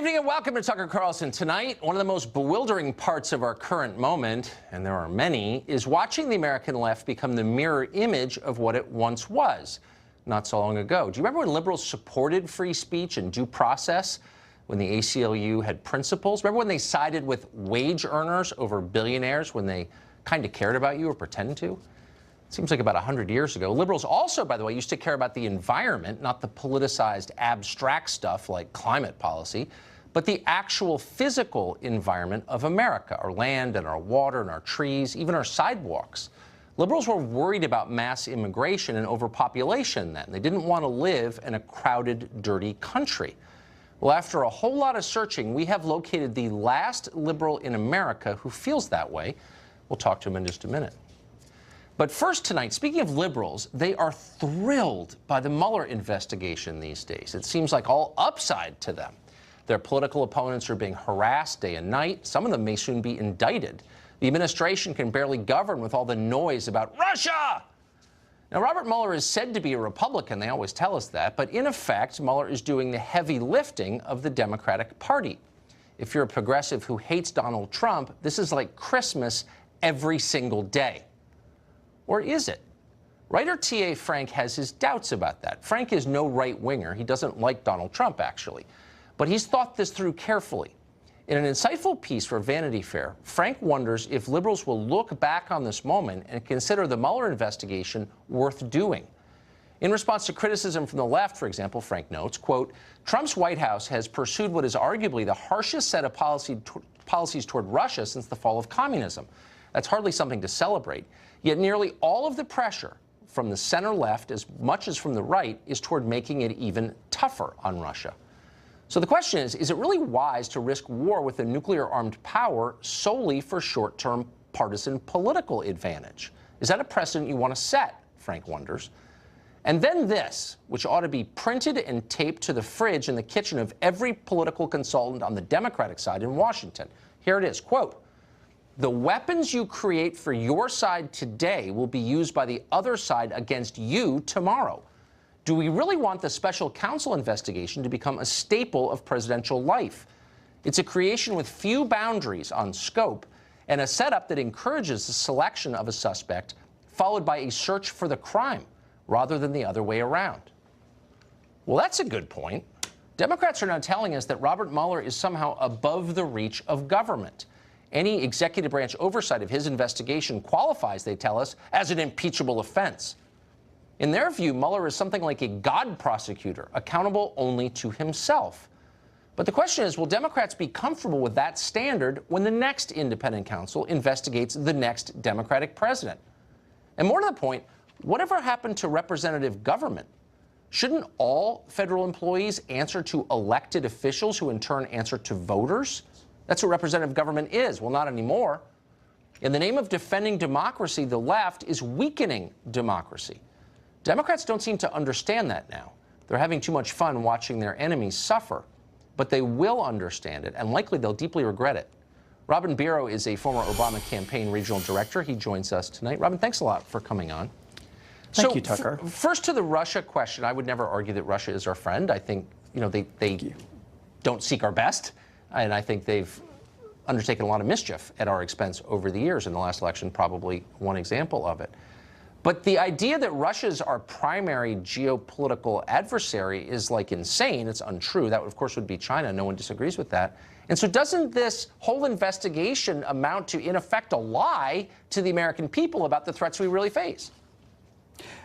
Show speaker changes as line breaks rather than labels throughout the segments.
evening and welcome to Tucker Carlson. Tonight, one of the most bewildering parts of our current moment, and there are many, is watching the American left become the mirror image of what it once was not so long ago. Do you remember when liberals supported free speech and due process, when the ACLU had principles? Remember when they sided with wage earners over billionaires when they kind of cared about you or pretended to? Seems like about 100 years ago. Liberals also, by the way, used to care about the environment, not the politicized abstract stuff like climate policy, but the actual physical environment of America, our land and our water and our trees, even our sidewalks. Liberals were worried about mass immigration and overpopulation then. They didn't want to live in a crowded, dirty country. Well, after a whole lot of searching, we have located the last liberal in America who feels that way. We'll talk to him in just a minute. But first tonight, speaking of liberals, they are thrilled by the Mueller investigation these days. It seems like all upside to them. Their political opponents are being harassed day and night. Some of them may soon be indicted. The administration can barely govern with all the noise about Russia. Now, Robert Mueller is said to be a Republican. They always tell us that. But in effect, Mueller is doing the heavy lifting of the Democratic Party. If you're a progressive who hates Donald Trump, this is like Christmas every single day. Or is it? Writer T.A. Frank has his doubts about that. Frank is no right-winger. He doesn't like Donald Trump, actually. But he's thought this through carefully. In an insightful piece for Vanity Fair, Frank wonders if liberals will look back on this moment and consider the Mueller investigation worth doing. In response to criticism from the left, for example, Frank notes, quote, Trump's White House has pursued what is arguably the harshest set of policies toward Russia since the fall of communism. That's hardly something to celebrate. Yet nearly all of the pressure from the center left, as much as from the right, is toward making it even tougher on Russia. So the question is it really wise to risk war with a nuclear-armed power solely for short-term partisan political advantage? Is that a precedent you want to set, Frank wonders? And then this, which ought to be printed and taped to the fridge in the kitchen of every political consultant on the Democratic side in Washington. Here it is, quote, the weapons you create for your side today will be used by the other side against you tomorrow. Do we really want the special counsel investigation to become a staple of presidential life? It's a creation with few boundaries on scope and a setup that encourages the selection of a suspect followed by a search for the crime rather than the other way around. Well, that's a good point. Democrats are now telling us that Robert Mueller is somehow above the reach of government. Any executive branch oversight of his investigation qualifies, they tell us, as an impeachable offense. In their view, Mueller is something like a God prosecutor, accountable only to himself. But the question is, will Democrats be comfortable with that standard when the next independent counsel investigates the next Democratic president? And more to the point, whatever happened to representative government? Shouldn't all federal employees answer to elected officials who in turn answer to voters? That's what representative government is. Well, not anymore. In the name of defending democracy, the left is weakening democracy. Democrats don't seem to understand that now. They're having too much fun watching their enemies suffer. But they will understand it, and likely they'll deeply regret it. Robin Biro is a former Obama campaign regional director. He joins us tonight. Robin, thanks a lot for coming on.
Thank you, Tucker.
First to the Russia question, I would never argue that Russia is our friend. I think, they don't seek our best. And I think they've undertaken a lot of mischief at our expense over the years. In the last election, probably one example of it. But the idea that Russia is our primary geopolitical adversary is like insane. It's untrue. That, of course, would be China. No one disagrees with that. And so doesn't this whole investigation amount to, in effect, a lie to the American people about the threats we really face?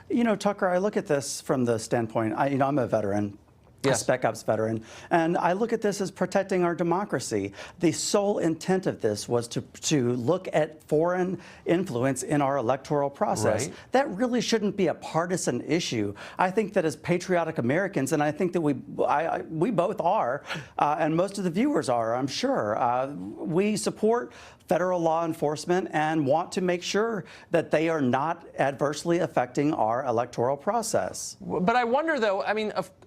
You know, Tucker, I look at this from the standpoint, I'm a veteran. Yes. A Spec Ops veteran, and I look at this as protecting our democracy. The sole intent of this was to look at foreign influence in our electoral process. Right. That really shouldn't be a partisan issue. I think that as patriotic Americans, and I think that we both are, and most of the viewers are, I'm sure, we support federal law enforcement and want to make sure that they are not adversely affecting our electoral process.
But I wonder, though,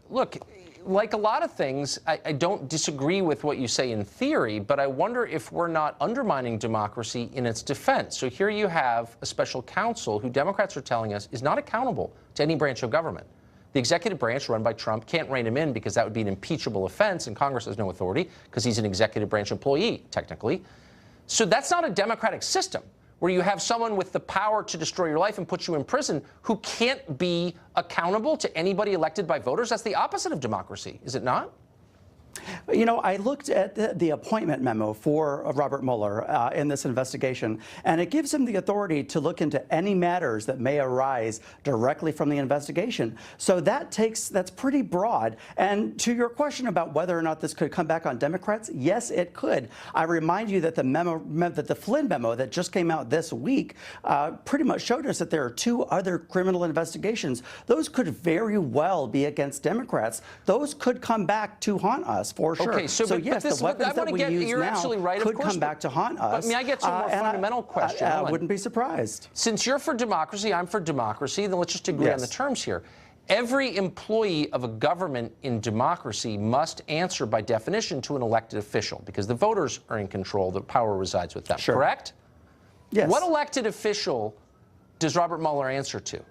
look, like a lot of things, I don't disagree with what you say in theory, but I wonder if we're not undermining democracy in its defense. So here you have a special counsel who Democrats are telling us is not accountable to any branch of government. The executive branch, run by Trump, can't rein him in because that would be an impeachable offense, and Congress has no authority because he's an executive branch employee, technically. So that's not a democratic system where you have someone with the power to destroy your life and put you in prison who can't be accountable to anybody elected by voters. That's the opposite of democracy, is it not?
You know, I looked at the appointment memo for Robert Mueller in this investigation, and it gives him the authority to look into any matters that may arise directly from the investigation. So that's pretty broad. And to your question about whether or not this could come back on Democrats, yes, it could. I remind you that the Flynn memo that just came out this week pretty much showed us that there are 2 other criminal investigations. Those could very well be against Democrats. Those could come back to haunt us. For sure.
Okay, so
yes,
this,
the weapons that we use
you're
now
absolutely right,
could
of course,
come back to haunt us.
But may I get to a more fundamental question?
I wouldn't be surprised.
Since you're for democracy, I'm for democracy, then let's just agree on the terms here. Every employee of a government in democracy must answer by definition to an elected official because the voters are in control, the power resides with them, correct?
Yes.
What elected official does Robert Mueller answer to?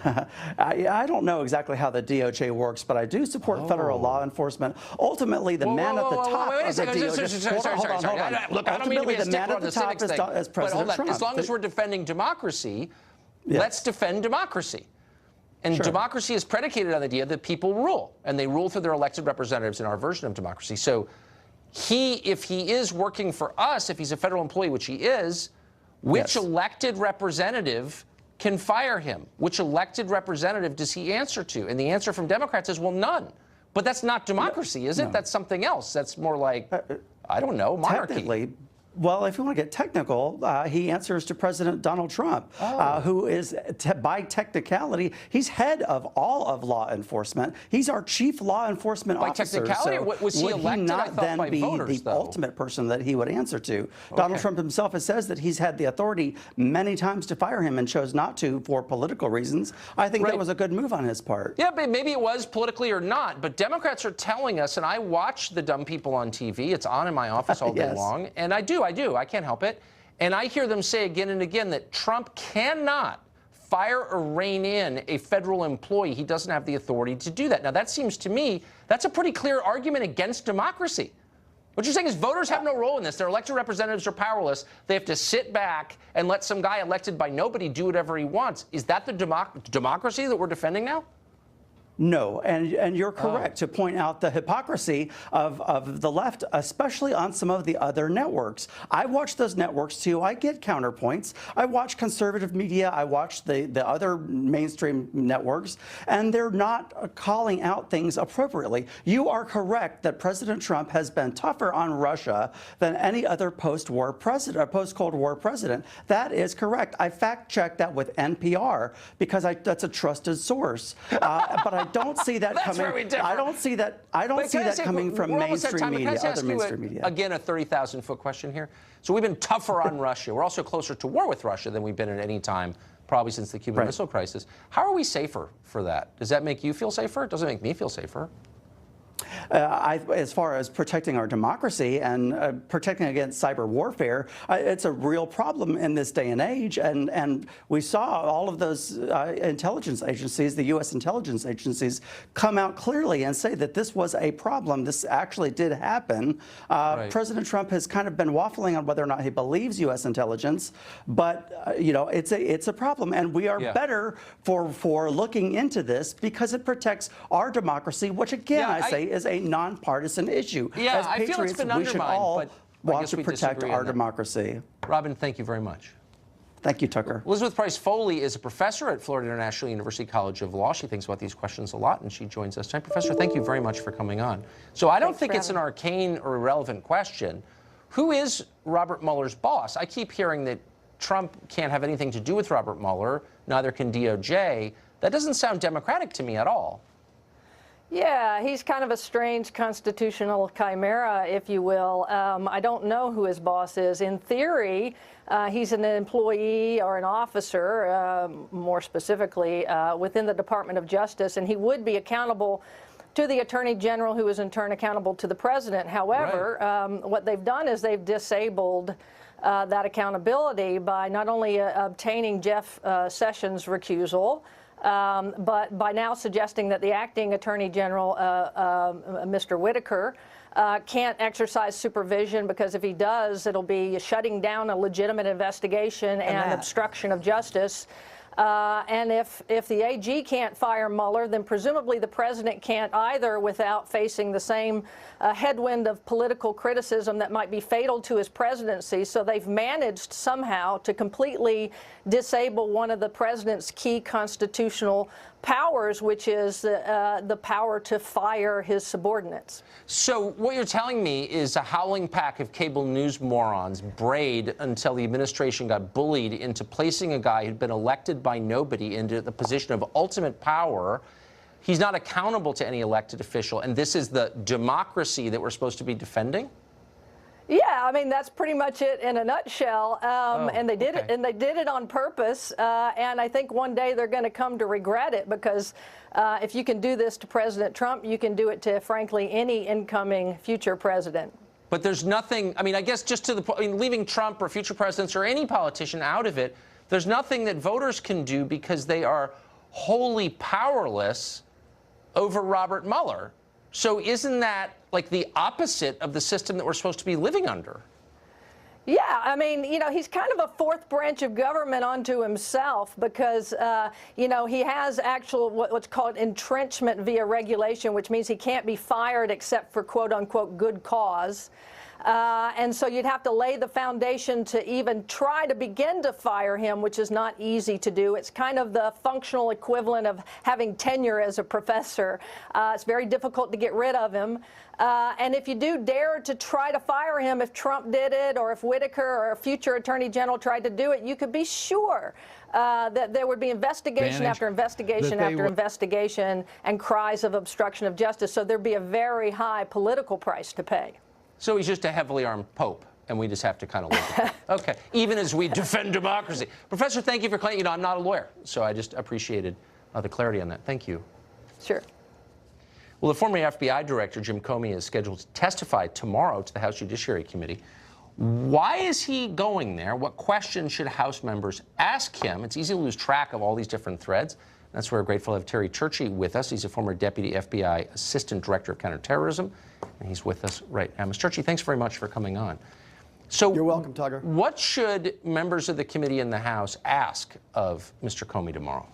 I don't know exactly how the DOJ works, but I do support federal law enforcement. Ultimately, the man at the top of the DOJ. Hold on.
Look, I don't mean to be a stickler on the civics thing,
but hold on.
As long as we're defending democracy, let's defend democracy. And democracy is predicated on the idea that people rule, and they rule through their elected representatives in our version of democracy. So if he is working for us, if he's a federal employee, which he is, which elected representative can fire him? Which elected representative does he answer to? And the answer from Democrats is, well, none. But that's not democracy, is it? No. That's something else. That's more like, I don't know, monarchy.
Technically, well, if you want to get technical, he answers to President Donald Trump, who is, by technicality, he's head of all of law enforcement. He's our chief law enforcement officer.
By technicality,
so
was he elected?
Would he not then be
voters,
the ultimate person that he would answer to? Donald Trump himself has says that he's had the authority many times to fire him and chose not to for political reasons. I think that was a good move on his part.
Yeah, but maybe it was politically or not. But Democrats are telling us, and I watch the dumb people on TV. It's on in my office all day long, and I do. I can't help it. And I hear them say again and again that Trump cannot fire or rein in a federal employee. He doesn't have the authority to do that. Now, that seems to me, that's a pretty clear argument against democracy. What you're saying is voters have no role in this. Their elected representatives are powerless. They have to sit back and let some guy elected by nobody do whatever he wants. Is that the democracy that we're defending now?
No, and you're correct to point out the hypocrisy of the left, especially on some of the other networks. I watch those networks too. I get counterpoints. I watch conservative media. I watch the other mainstream networks, and they're not calling out things appropriately. You are correct that President Trump has been tougher on Russia than any other post-war president, or post-Cold War president. That is correct. I fact-checked that with NPR because that's a trusted source. But I don't see that coming. I don't see that. I don't see that coming from mainstream media, other mainstream media.
Again, a 30,000-foot question here. So we've been tougher on Russia. We're also closer to war with Russia than we've been at any time, probably since the Cuban Missile Crisis. How are we safer for that? Does that make you feel safer? It doesn't make me feel safer.
As far as protecting our democracy and protecting against cyber warfare, it's a real problem in this day and age. And we saw all of those intelligence agencies, the U.S. intelligence agencies, come out clearly and say that this was a problem. This actually did happen. President Trump has kind of been waffling on whether or not he believes U.S. intelligence, but you know, it's a problem, and we are better for looking into this because it protects our democracy, which again I say is a nonpartisan issue.
Yeah,
as Patriots,
I feel it's been
we should all want to protect our democracy.
Robin, thank you very much.
Thank you, Tucker.
Elizabeth Price Foley is a professor at Florida International University College of Law. She thinks about these questions a lot, and she joins us tonight. Professor, thank you very much for coming on. So I don't think it's an arcane or irrelevant question. Who is Robert Mueller's boss? I keep hearing that Trump can't have anything to do with Robert Mueller, neither can DOJ. That doesn't sound democratic to me at all.
Yeah, he's kind of a strange constitutional chimera, if you will. I don't know who his boss is. In theory, he's an employee or an officer, more specifically, within the Department of Justice, and he would be accountable to the Attorney General, who is in turn accountable to the President. However, what they've done is they've disabled that accountability by not only obtaining Jeff Sessions' recusal, But by now suggesting that the acting Attorney General, Mr. Whitaker, can't exercise supervision because if he does, it'll be shutting down a legitimate investigation and obstruction of justice. And if the AG can't fire Mueller, then presumably the president can't either without facing the same headwind of political criticism that might be fatal to his presidency. So they've managed somehow to completely disable one of the president's key constitutional powers, which is the power to fire his subordinates.
So what you're telling me is a howling pack of cable news morons brayed until the administration got bullied into placing a guy who'd been elected by nobody into the position of ultimate power. He's not accountable to any elected official, and this is the democracy that we're supposed to be defending?
Yeah, I mean, that's pretty much it in a nutshell. And they did it, and they did it on purpose. And I think one day they're going to come to regret it, because if you can do this to President Trump, you can do it to, frankly, any incoming future president.
But there's nothing, I mean, I guess just to the point, I mean, leaving Trump or future presidents or any politician out of it, there's nothing that voters can do because they are wholly powerless over Robert Mueller. So isn't that like the opposite of the system that we're supposed to be living under?
Yeah, I mean, you know, he's kind of a fourth branch of government unto himself because, you know, he has actual what's called entrenchment via regulation, which means he can't be fired except for quote unquote good cause. And so you'd have to lay the foundation to even try to begin to fire him, which is not easy to do. It's kind of the functional equivalent of having tenure as a professor. It's very difficult to get rid of him. And if you do dare to try to fire him, if Trump did it or if Whitaker or a future attorney general tried to do it, you could be sure that there would be investigation after investigation after investigation and cries of obstruction of justice. So there'd be a very high political price to pay.
So he's just a heavily armed pope, and we just have to kind of look at it. Okay, even as we defend democracy. Professor, thank you for claiming, you know, I'm not a lawyer, so I just appreciated the clarity on that. Thank you.
Sure.
Well, the former FBI director, Jim Comey, is scheduled to testify tomorrow to the House Judiciary Committee. Why is he going there? What questions should House members ask him? It's easy to lose track of all these different threads. That's where we're grateful to have Terry Churchy with us. He's a former Deputy FBI Assistant Director of Counterterrorism, and he's with us right now. Mr. Churchy, thanks very much for coming on. So,
you're welcome, Tucker.
What should members of the committee in the House ask of Mr. Comey tomorrow?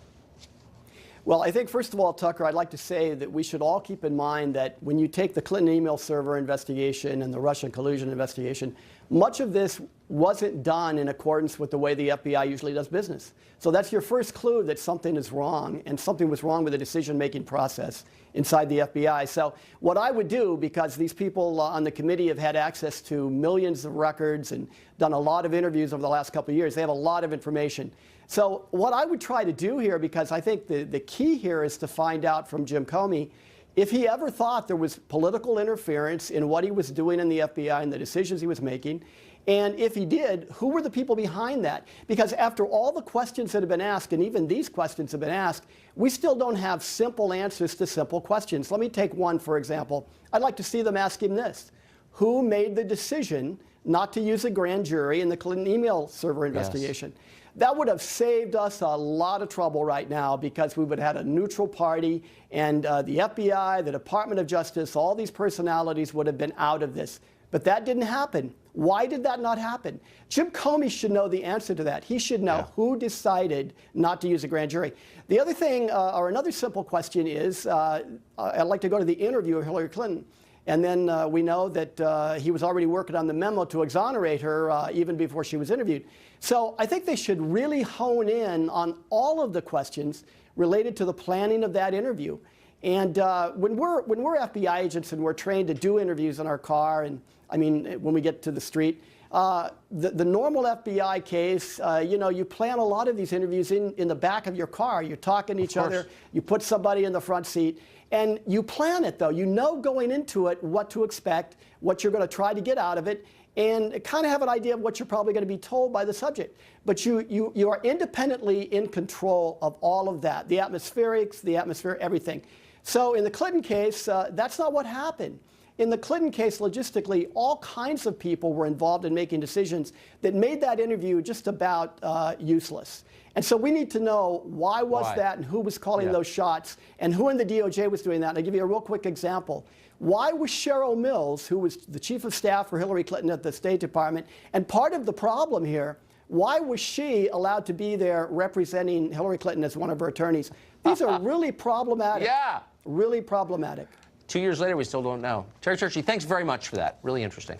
Well, I think, first of all, Tucker, I'd like to say that we should all keep in mind that when you take the Clinton email server investigation and the Russian collusion investigation, much of this wasn't done in accordance with the way the FBI usually does business. So that's your first clue that something is wrong, and something was wrong with the decision-making process inside the FBI. So what I would do, because these people on the committee have had access to millions of records and done a lot of interviews over the last couple of years, they have a lot of information. So what I would try to do here, because I think the key here is to find out from Jim Comey if he ever thought there was political interference in what he was doing in the FBI and the decisions he was making. And if he did, who were the people behind that? Because after all the questions that have been asked, and even these questions have been asked, we still don't have simple answers to simple questions. Let me take one, for example. I'd like to see them ask him this. Who made the decision not to use a grand jury in the Clinton email server investigation? Yes. That would have saved us a lot of trouble right now, because we would have had a neutral party, and the FBI, the Department of Justice, all these personalities would have been out of this. But that didn't happen. Why did that not happen? Jim Comey should know the answer to that. He should know who decided not to use a grand jury. The other thing, or another simple question is, I'd like to go to the interview of Hillary Clinton. And then we know that he was already working on the memo to exonerate her even before she was interviewed. So I think they should really hone in on all of the questions related to the planning of that interview. And when we're FBI agents and we're trained to do interviews in our car, and I mean, when we get to the street, the normal FBI case, you know, you plan a lot of these interviews in the back of your car. You're talking to each other. You put somebody in the front seat. And you plan it, though. You know going into it what to expect, what you're going to try to get out of it, and kind of have an idea of what you're probably going to be told by the subject. But you are independently in control of all of that, the atmospherics, the atmosphere, everything. So in the Clinton case, that's not what happened. In the Clinton case, logistically, all kinds of people were involved in making decisions that made that interview just about useless. And so we need to know why was that and who was calling those shots and who in the DOJ was doing that. And I'll give you a real quick example. Why was Cheryl Mills, who was the chief of staff for Hillary Clinton at the State Department, and part of the problem here, why was she allowed to be there representing Hillary Clinton as one of her attorneys? These are really problematic.
Yeah.
Really problematic.
2 years later, we still don't know. Terry Churchy, thanks very much for that. Really interesting.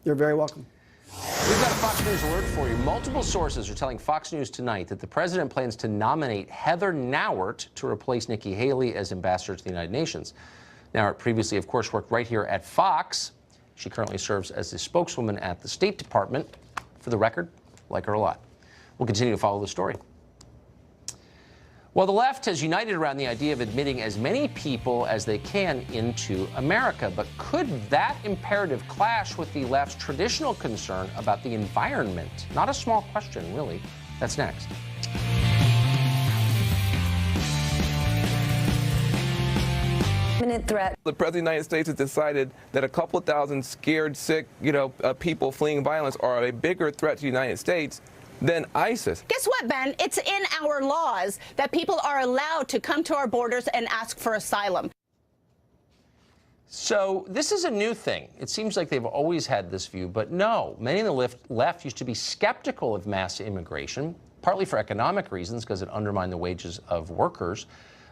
You're very welcome.
We've got a Fox News alert for you. Multiple sources are telling Fox News tonight that the president plans to nominate Heather Nauert to replace Nikki Haley as ambassador to the United Nations. Nauert previously, of course, worked right here at Fox. She currently serves as the spokeswoman at the State Department. For the record, like her a lot. We'll continue to follow the story. Well, the left has united around the idea of admitting as many people as they can into America. But could that imperative clash with the left's traditional concern about the environment? Not a small question, really. That's next.
Imminent threat.
The President of the United States has decided that a couple of thousand scared, sick, people fleeing violence are a bigger threat to the United States than ISIS.
Guess what, Ben? It's in our laws that people are allowed to come to our borders and ask for asylum.
So this is a new thing. It seems like they've always had this view, but no. Many in the left used to be skeptical of mass immigration, partly for economic reasons, because it undermined the wages of workers.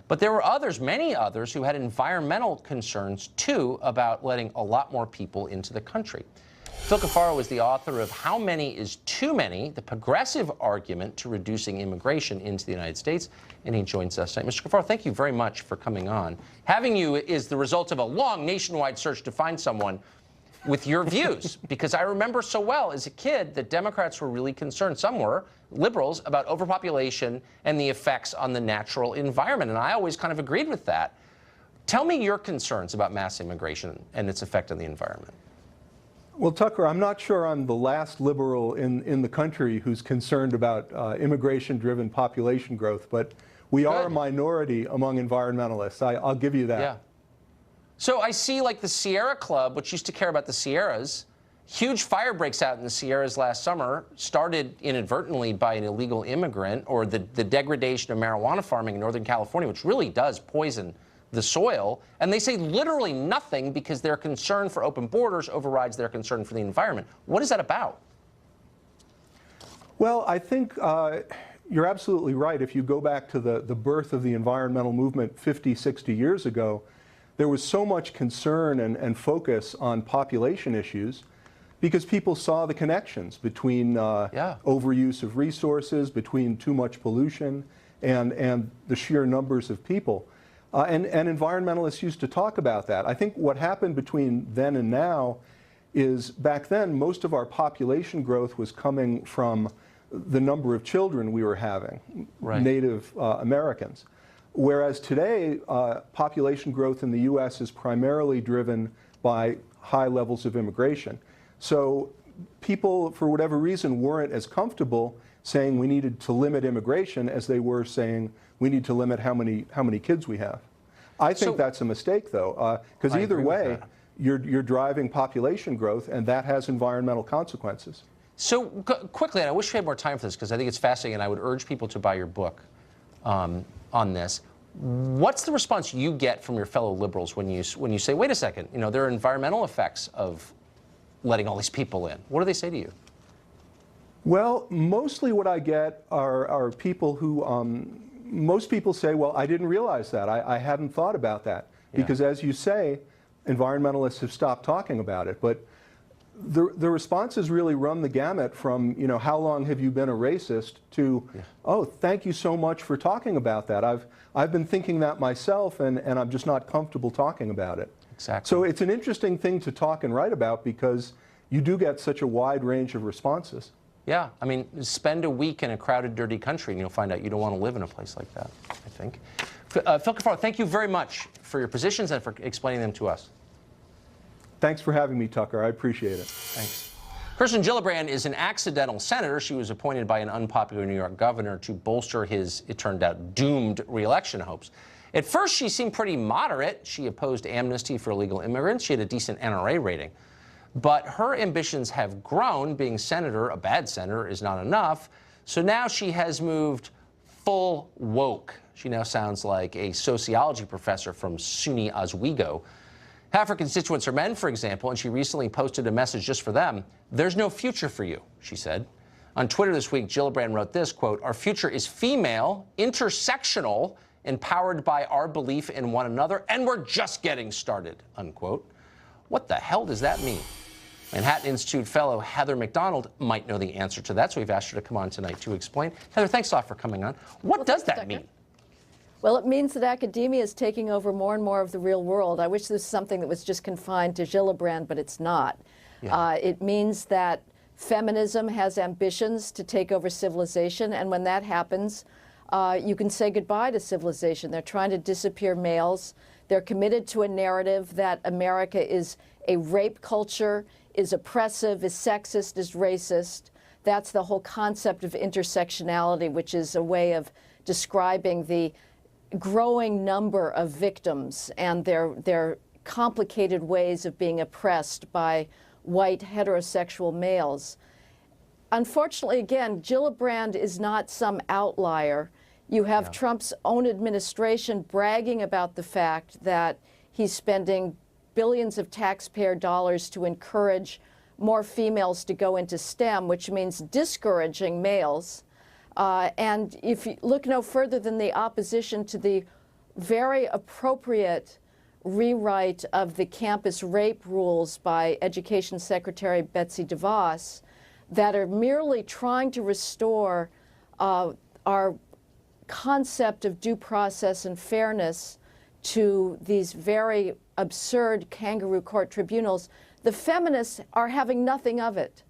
But there were others, many others, who had environmental concerns, too, about letting a lot more people into the country. Phil Cafaro is the author of How Many is Too Many? The Progressive Argument to Reducing Immigration into the United States, and he joins us tonight. Mr. Cafaro, thank you very much for coming on. Having you is the result of a long nationwide search to find someone with your views, because I remember so well as a kid that Democrats were really concerned, some were, liberals, about overpopulation and the effects on the natural environment, and I always kind of agreed with that. Tell me your concerns about mass immigration and its effect on the environment.
Well, Tucker, I'm not sure I'm the last liberal in the country who's concerned about immigration-driven population growth, but we are a minority among environmentalists. I'll give you that.
Yeah. So I see, like, the Sierra Club, which used to care about the Sierras. Huge fire breaks out in the Sierras last summer, started inadvertently by an illegal immigrant, or the degradation of marijuana farming in Northern California, which really does poison the soil. And they say literally nothing because their concern for open borders overrides their concern for the environment. What is that about?
Well, I think you're absolutely right. If you go back to the birth of the environmental movement 50, 60 years ago, there was so much concern and focus on population issues because people saw the connections between overuse of resources, between too much pollution, and the sheer numbers of people. And environmentalists used to talk about that. I think what happened between then and now is back then most of our population growth was coming from the number of children we were having, Native Americans. Whereas today, population growth in the U.S. is primarily driven by high levels of immigration. So people, for whatever reason, weren't as comfortable saying we needed to limit immigration as they were saying we need to limit how many kids we have. I think that's a mistake, though, because either way, you're driving population growth, and that has environmental consequences.
So quickly, and I wish we had more time for this because I think it's fascinating, and I would urge people to buy your book on this. What's the response you get from your fellow liberals when you say, wait a second, there are environmental effects of letting all these people in? What do they say to you?
Well, mostly what I get are people who, most people say, well, I didn't realize that. I hadn't thought about that. Because as you say, environmentalists have stopped talking about it. But the responses really run the gamut from, how long have you been a racist to, oh, thank you so much for talking about that. I've been thinking that myself, and I'm just not comfortable talking about it.
Exactly.
So it's an interesting thing to talk and write about because you do get such a wide range of responses.
Yeah, I mean, spend a week in a crowded, dirty country, and you'll find out you don't want to live in a place like that, I think. Phil Cafaro, thank you very much for your positions and for explaining them to us.
Thanks for having me, Tucker. I appreciate it.
Thanks. Kirsten Gillibrand is an accidental senator. She was appointed by an unpopular New York governor to bolster his, it turned out, doomed re-election hopes. At first, she seemed pretty moderate. She opposed amnesty for illegal immigrants. She had a decent NRA rating. But her ambitions have grown. Being senator, a bad senator, is not enough. So now she has moved full woke. She now sounds like a sociology professor from SUNY Oswego. Half her constituents are men, for example, and she recently posted a message just for them. "There's no future for you," she said. On Twitter this week, Gillibrand wrote this, quote, "Our future is female, intersectional, empowered by our belief in one another, and we're just getting started," unquote. What the hell does that mean? Manhattan Institute fellow Heather McDonald might know the answer to that, so we've asked her to come on tonight to explain. Heather, thanks a lot for coming on. What does that mean?
Well, it means that academia is taking over more and more of the real world. I wish this was something that was just confined to Gillibrand, but it's not. Yeah. It means that feminism has ambitions to take over civilization, and when that happens, you can say goodbye to civilization. They're trying to disappear males. They're committed to a narrative that America is a rape culture, is oppressive, is sexist, is racist. That's the whole concept of intersectionality, which is a way of describing the growing number of victims and their complicated ways of being oppressed by white heterosexual males. Unfortunately, again, Gillibrand is not some outlier. You have Trump's own administration bragging about the fact that he's spending billions of taxpayer dollars to encourage more females to go into STEM, which means discouraging males. And if you look no further than the opposition to the very appropriate rewrite of the campus rape rules by Education Secretary Betsy DeVos that are merely trying to restore our concept of due process and fairness to these very absurd kangaroo court tribunals, the feminists are having nothing of it.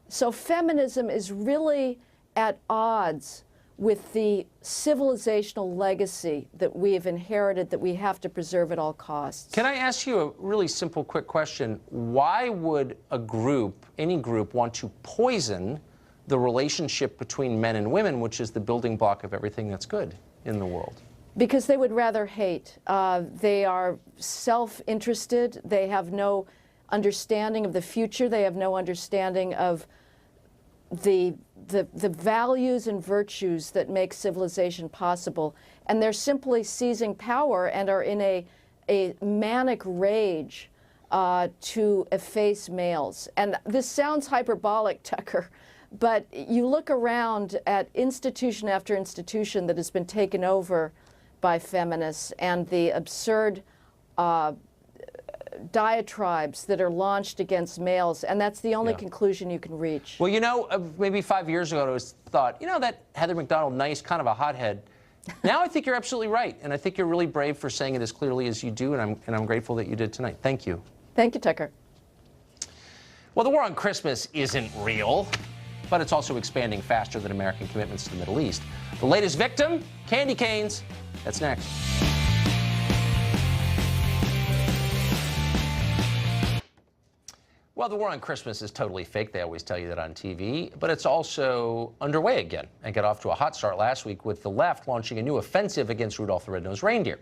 So feminism is really at odds with the civilizational legacy that we have inherited that we have to preserve at all costs.
Can I ask you a really simple, quick question? Why would a group, any group, want to poison the relationship between men and women, which is the building block of everything that's good in the world?
Because they would rather hate. They are self-interested. They have no understanding of the future. They have no understanding of the values and virtues that make civilization possible. And they're simply seizing power and are in a manic rage to efface males. And this sounds hyperbolic, Tucker, but you look around at institution after institution that has been taken over by feminists and the absurd diatribes that are launched against males, and that's the only conclusion you can reach.
Well, you know, maybe 5 years ago I was thought, you know, that Heather McDonald, nice, kind of a hothead. Now I think you're absolutely right, and I think you're really brave for saying it as clearly as you do, and I'm grateful that you did tonight. Thank you.
Thank you, Tucker.
Well, the war on Christmas isn't real, but it's also expanding faster than American commitments to the Middle East. The latest victim, candy canes. That's next. Well, the war on Christmas is totally fake. They always tell you that on TV. But it's also underway again and got off to a hot start last week with the left launching a new offensive against Rudolph the Red-Nosed Reindeer.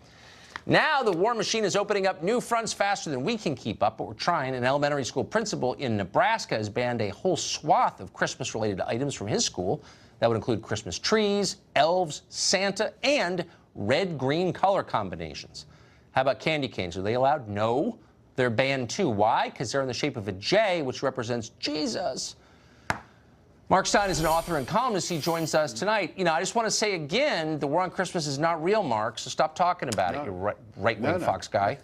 Now the war machine is opening up new fronts faster than we can keep up, but we're trying. An elementary school principal in Nebraska has banned a whole swath of Christmas-related items from his school. That would include Christmas trees, elves, Santa, and red-green color combinations. How about candy canes? Are they allowed? No. They're banned too. Why? Because they're in the shape of a J, which represents Jesus. Mark Stein is an author and columnist. He joins us tonight. You know, I just want to say again, the war on Christmas is not real, Mark, so stop talking about it, you right-wing Fox guy.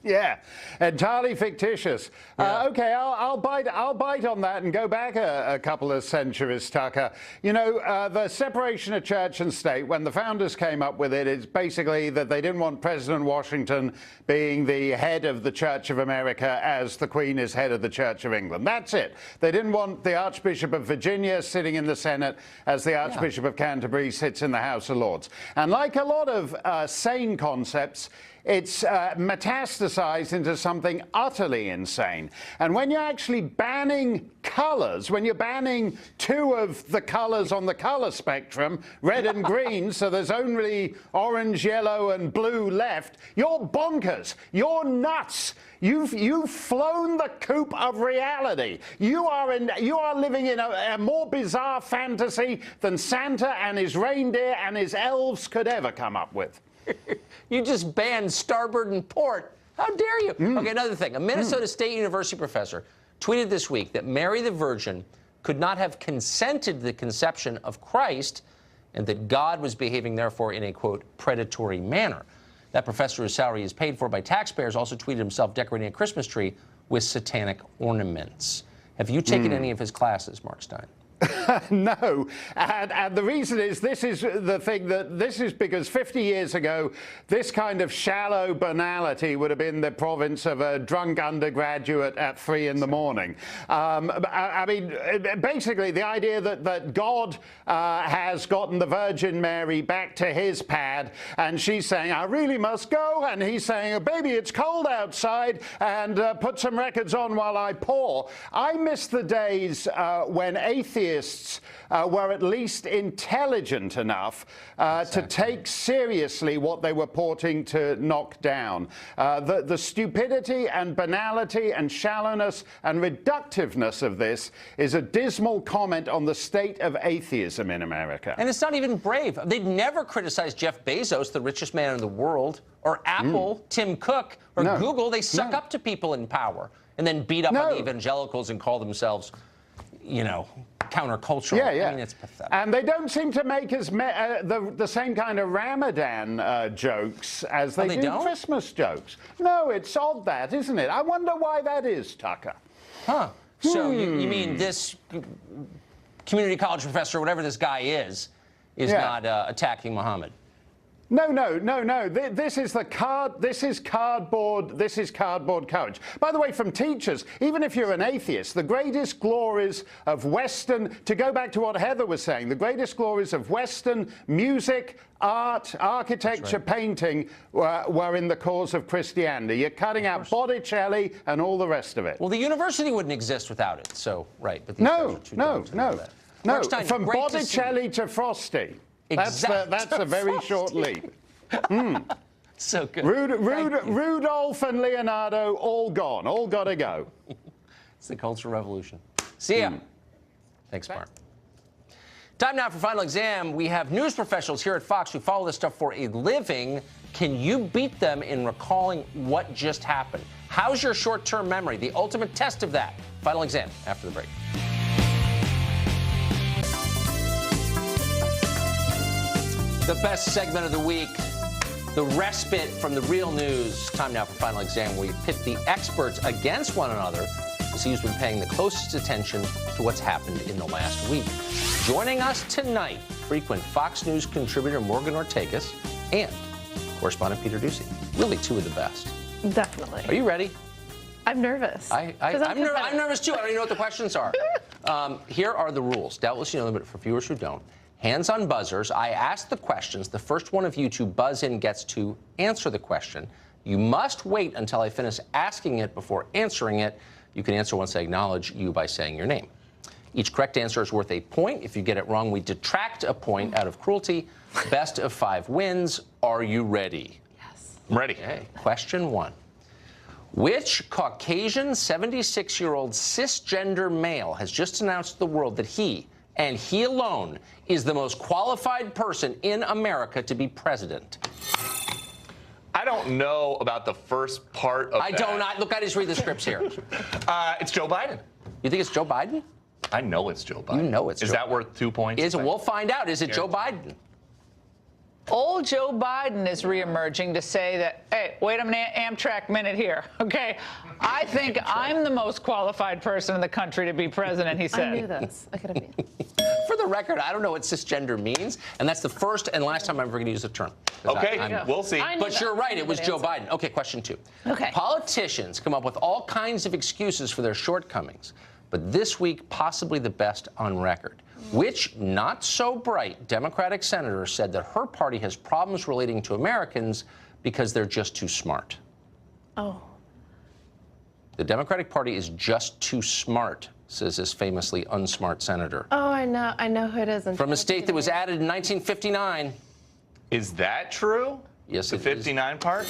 Yeah, entirely fictitious.
Yeah.
Okay, I'll bite on that and go back a couple of centuries, Tucker. You know, the separation of church and state, when the founders came up with it, it's basically that they didn't want President Washington being the head of the Church of America as the Queen is head of the Church of England. That's it. They didn't want the Archbishop of Virginia sitting in the Senate as the Archbishop of Canterbury sits in the House of Lords. And like a lot of sane concepts, it's metastasized into something utterly insane. And when you're actually banning colors, when you're banning 2 of the colors on the color spectrum, red and green, so there's only orange, yellow, and blue left, you're bonkers. You're nuts. You've flown the coop of reality. You are living in a more bizarre fantasy than Santa and his reindeer and his elves could ever come up with.
You just banned starboard and port. How dare you? Okay, another thing. A Minnesota State University professor tweeted this week that Mary the Virgin could not have consented to the conception of Christ and that God was behaving, therefore, in a, quote, predatory manner. That professor, whose salary is paid for by taxpayers, also tweeted himself decorating a Christmas tree with satanic ornaments. Have you taken any of his classes, Mark Stein?
No, and the reason is this is because 50 years ago, this kind of shallow banality would have been the province of a drunk undergraduate at 3 in the morning. I mean, basically, the idea that God has gotten the Virgin Mary back to his pad, and she's saying, I really must go, and he's saying, oh, baby, it's cold outside, and put some records on while I pour. I miss the days when atheists were at least intelligent enough to take seriously what they were purporting to knock down. The stupidity and banality and shallowness and reductiveness of this is a dismal comment on the state of atheism in America.
And it's not even brave. They'd never criticize Jeff Bezos, the richest man in the world, or Apple, Tim Cook, or Google. They suck up to people in power and then beat up on the evangelicals and call themselves, you know, countercultural.
Yeah.
I mean, it's pathetic.
And they don't seem to make as the same kind of Ramadan jokes as they do Christmas jokes. No, it's odd that, isn't it? I wonder why that is, Tucker.
Huh. So you mean this community college professor, whatever this guy is not attacking Muhammad?
No. This is cardboard courage. By the way, from teachers, even if you're an atheist, the greatest glories of Western, to go back to what Heather was saying, the greatest glories of Western music, art, architecture, painting were in the cause of Christianity. You're cutting out Botticelli and all the rest of it.
Well, the university wouldn't exist without it. So, right. But
no. From Botticelli to Frosty.
Exactly.
That's a very short leap.
So good.
Rudolph and Leonardo, all gone. All got to go.
It's the Cultural Revolution. See ya. Thanks, Mark. Time now for Final Exam. We have news professionals here at Fox who follow this stuff for a living. Can you beat them in recalling what just happened? How's your short-term memory? The ultimate test of that. Final Exam after the break. The best segment of the week, the respite from the real news. Time now for Final Exam. We pit the experts against one another to see who's been paying the closest attention to what's happened in the last week. Joining us tonight, frequent Fox News contributor Morgan Ortagus and correspondent Peter Doocy. Really two of the best.
Definitely.
Are you ready?
I'm nervous.
I'm nervous too. I don't even know what the questions are. Here are the rules. Doubtless you know them, but for viewers who don't. Hands on buzzers. I ask the questions. The first one of you to buzz in gets to answer the question. You must wait until I finish asking it before answering it. You can answer once I acknowledge you by saying your name. Each correct answer is worth a point. If you get it wrong, we detract a point out of cruelty. Best of 5 wins. Are you ready?
Yes.
I'm ready. Okay. Question 1. Which Caucasian 76-year-old cisgender male has just announced to the world that he, and he alone, is the most qualified person in America to be president?
I don't know about the first part of that.
Look, I just read the scripts here.
It's Joe Biden.
You think it's Joe Biden?
I know it's Joe Biden.
You know it's
Is
Joe
that worth 2 points?
We'll find out. Is it Joe Biden?
Old Joe Biden is reemerging to say that, hey, wait a minute, Amtrak minute here, okay? I think I'm the most qualified person in the country to be president, he said.
I knew this. I could have been.
For the record, I don't know what cisgender means, and that's the first and last time I'm ever going to use the term.
Okay, we'll see.
But you're right, it was Joe Biden. Okay, question 2.
Okay.
Politicians come up with all kinds of excuses for their shortcomings, but this week, possibly the best on record. Which not-so-bright Democratic senator said that her party has problems relating to Americans because they're just too smart.
Oh.
The Democratic Party is just too smart, says this famously unsmart senator.
Oh, I know who it is.
From a state that was added in 1959.
Is that true?
Yes,
the 59 part?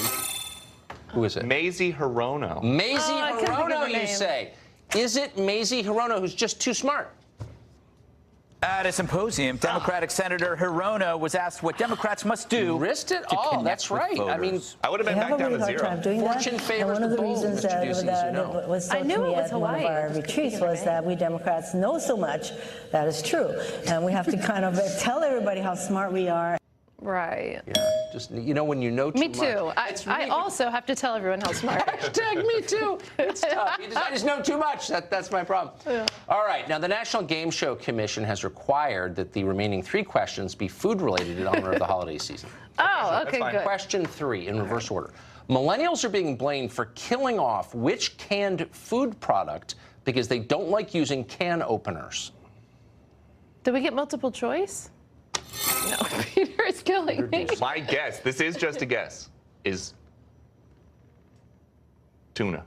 Who is it?
Mazie Hirono.
Mazie
I couldn't think of
Hirono,
her
you
name.
say. Is it Mazie Hirono who's just too smart?
At a symposium, Democratic Senator Hirono was asked what Democrats must do.
You risked it?
To
Oh,
connect
that's
with
right. I mean,
voters.
I would have been back down to zero.
Fortune favors
one of the
the bold,
reasons
Mr.
that,
Ducey, as you
that
know.
was
I
told
knew
to
it
me
was
at one of
Hawaii.
our
I just couldn't
retreats
think of
was
her
that we Democrats know so much. That is true. And we have to kind of tell everybody how smart we are.
Right.
Yeah, just, you know, when you know too
Me
much.
too.
It's
I
really-
also have to tell everyone how smart.
Hashtag me too. It's tough. I just know too much. That's my problem. Yeah. All right. Now, the National Game Show Commission has required that the remaining 3 questions be food-related in honor of the holiday season.
Oh, okay, good.
Question 3 in reverse order. Millennials are being blamed for killing off which canned food product because they don't like using can openers?
Do we get multiple choice? No, Peter is killing me.
My guess, this is just a guess, is tuna.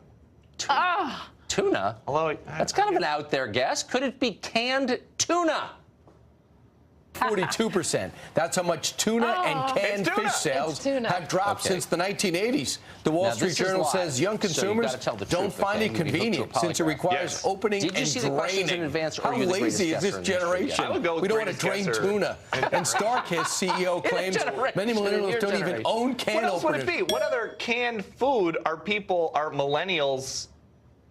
Ah.
Tuna?
Although
That's kind of an out there guess. Could it be canned tuna?
42%. That's how much tuna and canned fish sales have dropped since the 1980s. The Wall
Now,
Street
this is
Journal
live,
says young
so you
consumers
gotta tell the
don't
truth,
find
okay?
it
You can hook to a
convenient since it
polygraph.
requires
Yes.
opening
Did you
and
see the questions in
draining.
advance, or
How
are you the greatest
lazy is this
guesser in the industry?
generation?
I would go with
We don't want to
greatest
drain
guesser.
tuna. And Starkist CEO claims
generation,
many
in your
millennials don't even
generation.
own can
What else would
openers.
it be? What other canned food are millennials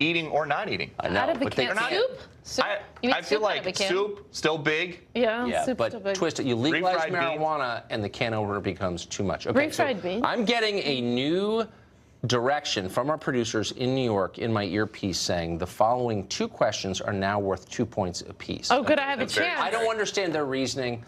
eating or not eating?
I know,
Out of a
but they
can.
can't.
Soup? Soup? You eat
I feel
soup out of a
like
can?
soup, still big.
Yeah,
Yeah,
soup's
but
still big.
twist it. You legalize
Refried beans.
marijuana, and the can opener becomes too much. Okay, so
Refried beans.
I'm getting a new direction from our producers in New York in my earpiece saying the following 2 questions are now worth 2 points apiece.
Oh, good, I have a
That's very-
chance.
I don't understand their reasoning,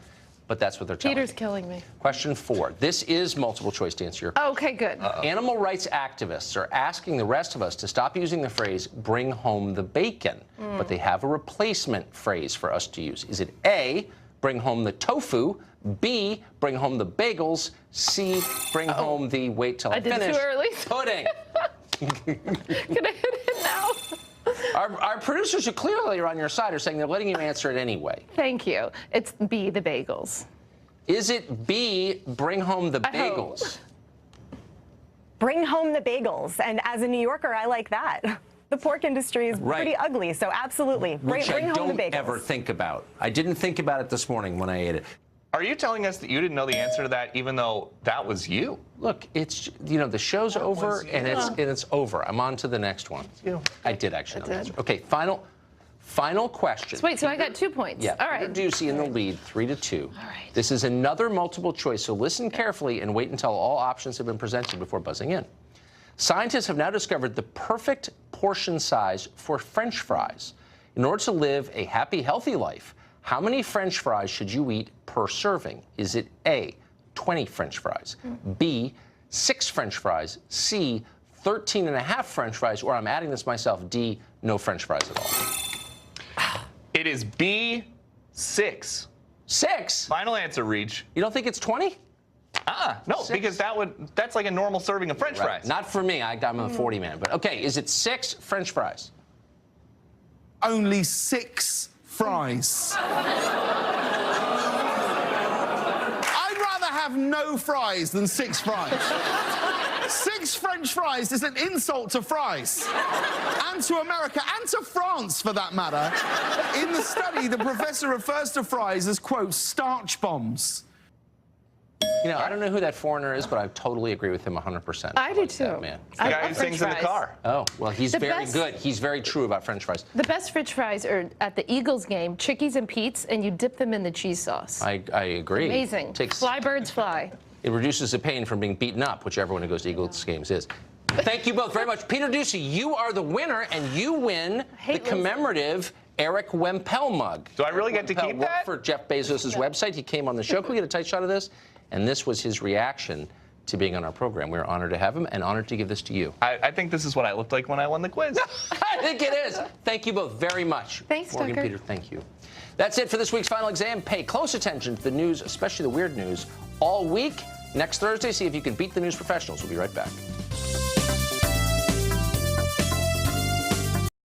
but that's what they're telling
Peter's
me.
killing me.
Question 4. This is multiple choice to answer your question.
Okay, good.
Animal rights activists are asking the rest of us to stop using the phrase bring home the bacon, but they have a replacement phrase for us to use. Is it A, bring home the tofu, B, bring home the bagels, C, bring home the, wait till I
did
finish,
too early.
pudding?
Can I hit it now?
Our producers who clearly are on your side are saying they're letting you answer it anyway.
Thank you. It's B, the bagels.
Is it B, bring home the
I hope.
bagels?
Bring home the bagels. And as a New Yorker, I like that. The pork industry is
Right.
pretty ugly, so absolutely.
Which
bring
I
home the
don't
bagels.
ever think about. I didn't think about it this morning when I ate it.
Are you telling us that you didn't know the answer to that, even though that was you?
Look, it's, you know, the show's over and it's over. I'm on to the next one. I did actually know the answer. Okay, final question.
So wait, so I got 2 points.
Yeah,
All right.
Peter Ducey in the lead, 3-2. All right. This is another multiple choice, so listen carefully and wait until all options have been presented before buzzing in. Scientists have now discovered the perfect portion size for French fries. In order to live a happy, healthy life, how many French fries should you eat per serving? Is it A, 20 French fries, B, 6 French fries, C, 13 and a half French fries, or I'm adding this myself, D, no French fries at all?
It is B, 6.
6?
Final answer, Reach.
You don't think it's 20?
No,
6?
because that's like a normal serving of French fries.
Not for me. I'm a 40 man. But okay, is it 6 French fries?
Only 6 fries. I'd rather have no fries than 6 fries. 6 French fries is an insult to fries. And to America, and to France, for that matter. In the study, the professor refers to fries as, quote, starch bombs.
You know, I don't know who that foreigner is, but I totally agree with him 100%.
I do
like
too.
That, man.
The guy who sings in the car.
Oh, well, he's
The
very
best-
good. He's very true about French fries.
The best French fries are at the Eagles game, Chickies and Pete's, and you dip them in the cheese sauce.
I agree.
Amazing. Fly birds fly.
It reduces the pain from being beaten up, which everyone who goes to Eagles games is. Thank you both very much. Peter Ducey, you are the winner, and you win the commemorative Eric Wempel mug.
Do I really get to keep
worked
that?
for Jeff Bezos' website. He came on the show. Can we get a tight shot of this? And this was his reaction to being on our program. We're honored to have him and honored to give this to you.
I think this is what I looked like when I won the quiz.
I think it is. Thank you both very much.
Thanks,
Morgan,
Tucker.
Peter, thank you. That's it for this week's Final Exam. Pay close attention to the news, especially the weird news, all week. Next Thursday, see if you can beat the news professionals. We'll be right back.